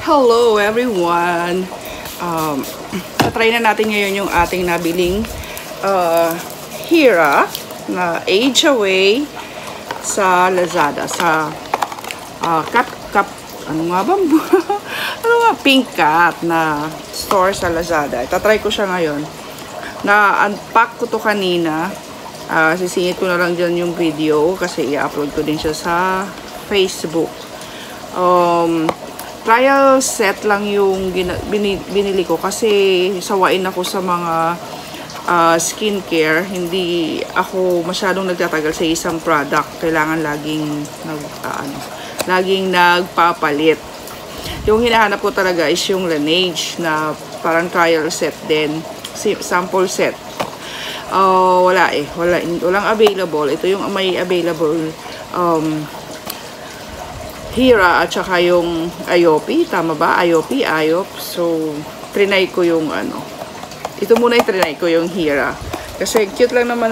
Hello everyone! Try na natin ngayon yung ating nabiling Hira na Age Away sa Lazada. Sa ano nga ba? Ano nga? Pink Cat na store sa Lazada. Itatry ko siya ngayon. Na-unpack ko to kanina. Sisingit ko na lang dyan yung video kasi i-upload ko din siya sa Facebook. Trial set lang yung binili ko kasi sawain ako sa mga skincare. Hindi ako masyadong nagtatagal sa isang product. Kailangan laging nagpapalit. Yung hinahanap ko talaga is yung Laneige na parang trial set din. Sample set. Walang available. Ito yung may available Hira at saka yung Ayopi, tama ba? Ayop. So, trinay ko yung ito muna trinay ko yung Hira. Kasi cute lang naman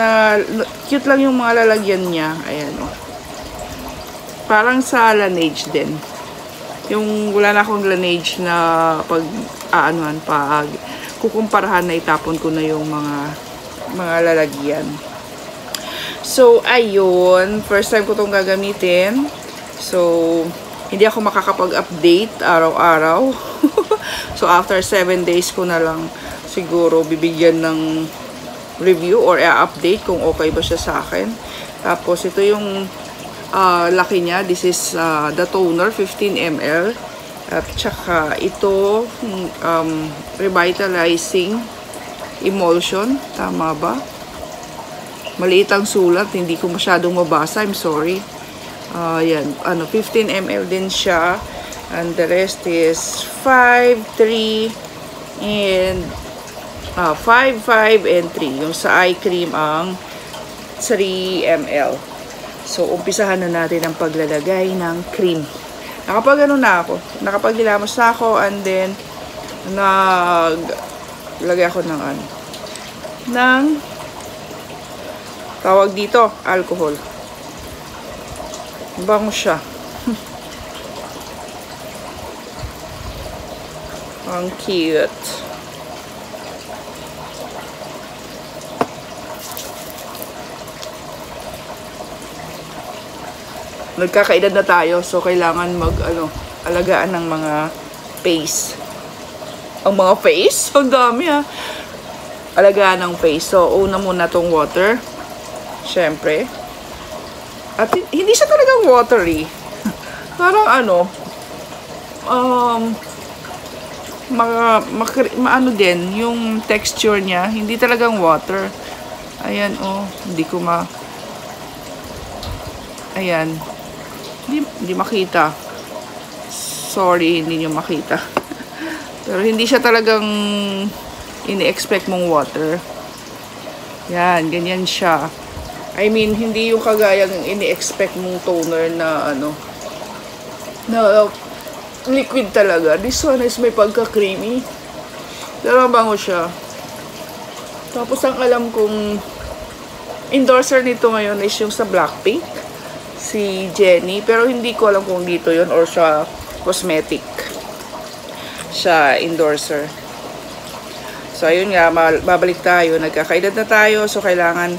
cute lang yung mga lalagyan niya. Ayan Parang sa Laneige din. Yung wala na akong Laneige na pag kukumparahan na itapon ko na yung mga lalagyan. So, ayun. First time ko tong gagamitin. So, hindi ako makakapag-update araw-araw. So, after 7 days ko na lang siguro bibigyan ng review or update kung okay ba siya sa akin. Tapos, ito yung laki niya. This is the toner, 15 ml. At saka, ito, revitalizing emulsion. Tama ba? Maliit ang sulat. Hindi ko masyadong mabasa. I'm sorry. 15 ml din siya. And the rest is 5, 3, and 5, 5, and 3. Yung sa eye cream ang 3 ml. So, umpisahan na natin ang paglalagay ng cream. Nakapaghilamos na ako, and then naglagay ako ng tawag dito, alcohol. Bango siya. Ang cute. Nagkakaedad na tayo, so kailangan alagaan ng mga face. Ang mga face? Ang dami alagaan ng face. So, una muna tong water. Syempre. At hindi siya talagang watery. Parang din yung texture niya, hindi talagang water. Ayan hindi ko ayan. Hindi makita. Sorry, hindi niyo makita. Pero hindi siya talagang ini-expect mong water. Yan, ganyan siya. I mean, hindi yung kagayang ini-expect mong toner na na liquid talaga. This one is may pagka-creamy. Pero bango siya. Tapos ang alam kong endorser nito ngayon is yung sa Blackpink, si Jennie. Pero hindi ko alam kung dito yun or sa cosmetic siya endorser. So, ayun nga, babalik tayo. Nagkakaedad na tayo, so kailangan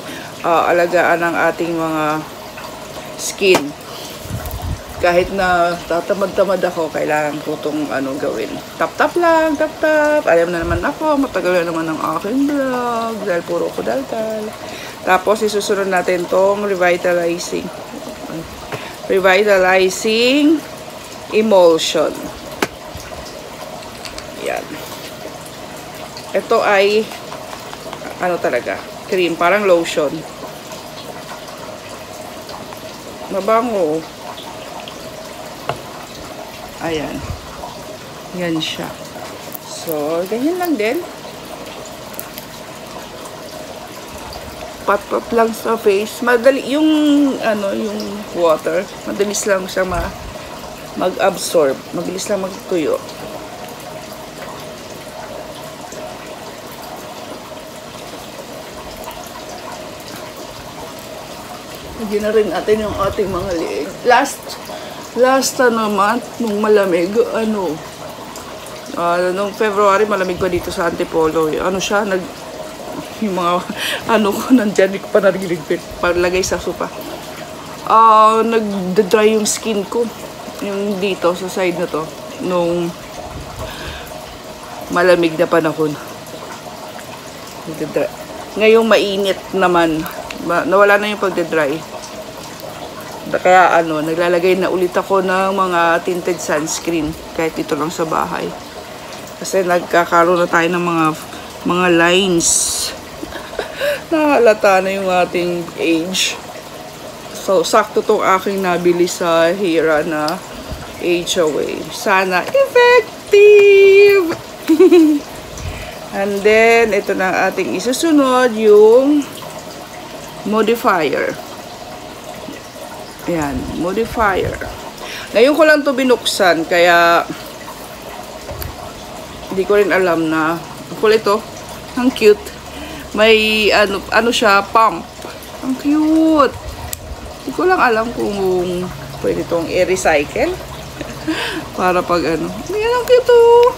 alagaan ang ating mga skin. Kahit na tatamad-tamad ako, kailangan ko itong gawin. Tap-tap lang, tap-tap. Alam na naman ako, matagal na naman ang aking vlog. Dahil puro ko daldal. Tapos, isusunod natin itong revitalizing emulsion. Yan. Ito ay talaga, cream, parang lotion. Mabango. Ayan. Yan siya. So, ganyan lang din. Pat-pat lang sa face. Madali, yung water, madalis lang siya mag-absorb. Mabilis lang magtuyo. Lagyan na rin natin yung ating mga liig. Last naman, nung malamig, Noong February, malamig pa dito sa Antipolo. Ano siya, yung mga, ano ko, nandyan, hindi ko pa narinig, paglagay sa sopa. Nag-dry yung skin ko. Yung dito, sa side na to. Nung malamig na panahon. Ngayong mainit naman. Nawala na yung pagdadry. Kaya naglalagay na ulit ako ng mga tinted sunscreen. Kahit dito lang sa bahay. Kasi nagkakaroon na tayo ng mga lines. Nahalata na yung ating age. So, sakto tong aking nabili sa Hira na Age Away. Sana effective! And then, ito na ating isusunod, yung modifier. Ayan, modifier. Ngayon ko lang to binuksan, kaya hindi ko rin alam na kulit to. Ang cute. May ano siya, pump. Ang cute. Hindi ko lang alam kung pwede itong i-recycle. Para pag Ayan, ang cute oh.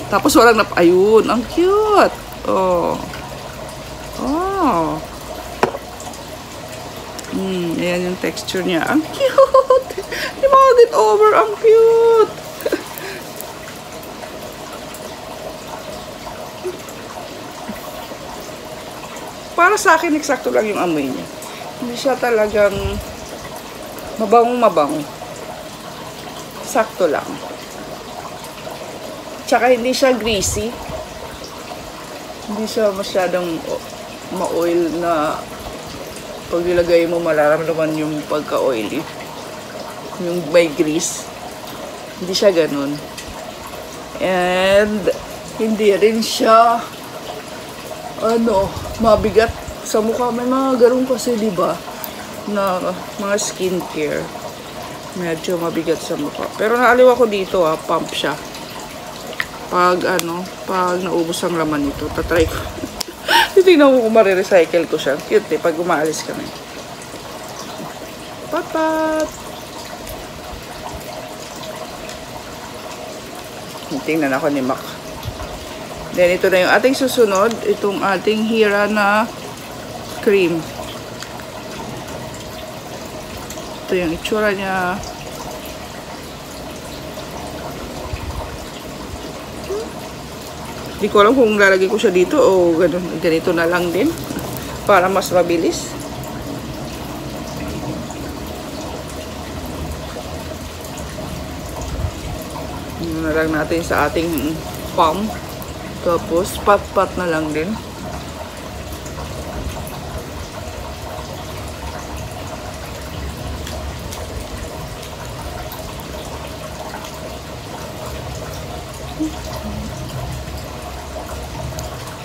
Tapos walang ayun, ang cute. Oh. Oh. Ayan yung texture niya. Ang cute. Hindi mag-get over. Ang cute. Para sa akin, eksakto lang yung amoy niya. Hindi siya talagang mabangong-mabango. Sakto lang. Tsaka hindi siya greasy. Hindi siya masyadong ma-oil na pag nilagay mo malaramdaman yung pagka-oily. Yung may grease. Hindi siya ganun. And hindi rin siya mabigat sa mukha. May mga ganun kasi, diba, na mga skincare. Medyo mabigat sa mukha. Pero naaliw ako dito, pump siya. Pag naubos ang laman nito, tatry ko. Titignan ko kung marirecycle ko siya. Cute pag umaalis kami. Papat! Tingnan ako ni Mac. Then, ito na yung ating susunod. Itong ating Hira na cream. Ito yung itsura niya. Hindi ko alam kung lalagay ko siya dito o ganito na lang din. Para mas mabilis. Yun na lang natin sa ating palm. Tapos, pat-pat na lang din.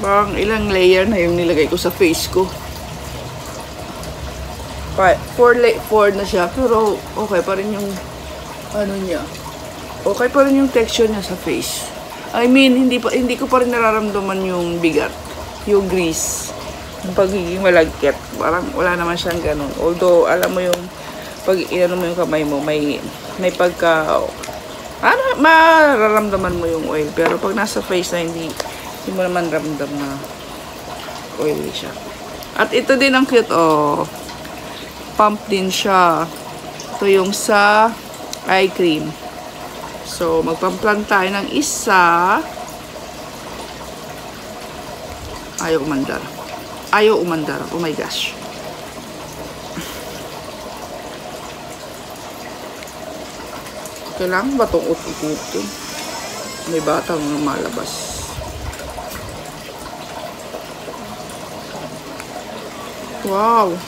Parang ilang layer na yung nilagay ko sa face ko. 4 na siya. Pero, okay pa rin yung niya. Okay pa rin yung texture niya sa face. I mean, hindi ko pa rin nararamdaman yung bigat, yung grease, yung pagiging malagkit. Parang wala naman siyang ganun. Although, alam mo yung, pag inano mo yung kamay mo, may pagka, mararamdaman mo yung oil. Pero pag nasa face na hindi mo naman ramdam na oily siya. At ito din ang cute, pump din siya. Ito yung sa eye cream. So, magpamplan tayo ng isa. Ayaw umandar. Ayaw umandar. Oh my gosh. Kailangan ba itong ut-utin? May batang lumalabas. Wow.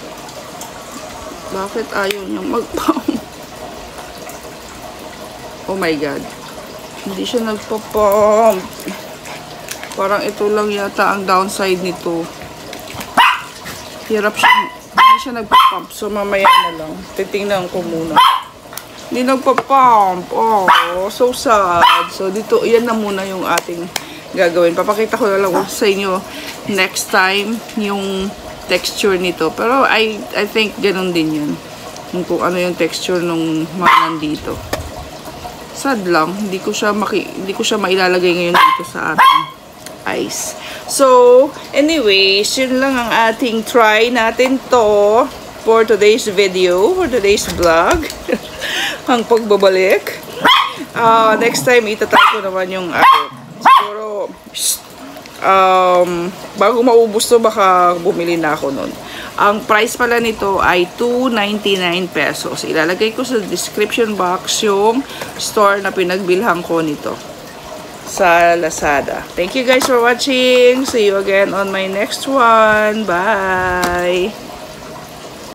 Bakit ayaw niyang mag-pump? Oh my God. Hindi siya nagpa-pump. Parang ito lang yata ang downside nito. Hirap siya. Hindi siya nagpa-pump. So, mamaya na lang. Titingnan ko muna. Hindi nagpa-pump. Oh, so sad. So, dito, yan na muna yung ating gagawin. Papakita ko na lang sa inyo next time yung texture nito. Pero, I think ganun din yun. Kung ano yung texture nung mga nandito. Sad lang, hindi ko siya mailalagay ngayon dito sa ating ice. So, anyways, yun lang ang ating try natin to for today's video, for today's vlog. Ang pagbabalik. Next time, itatry ko naman yung siguro, bago maubos to, baka bumili na ako nun. Ang price pala nito ay 299 pesos. Ilalagay ko sa description box yung store na pinagbilhan ko nito sa Lazada. Thank you guys for watching. See you again on my next one. Bye!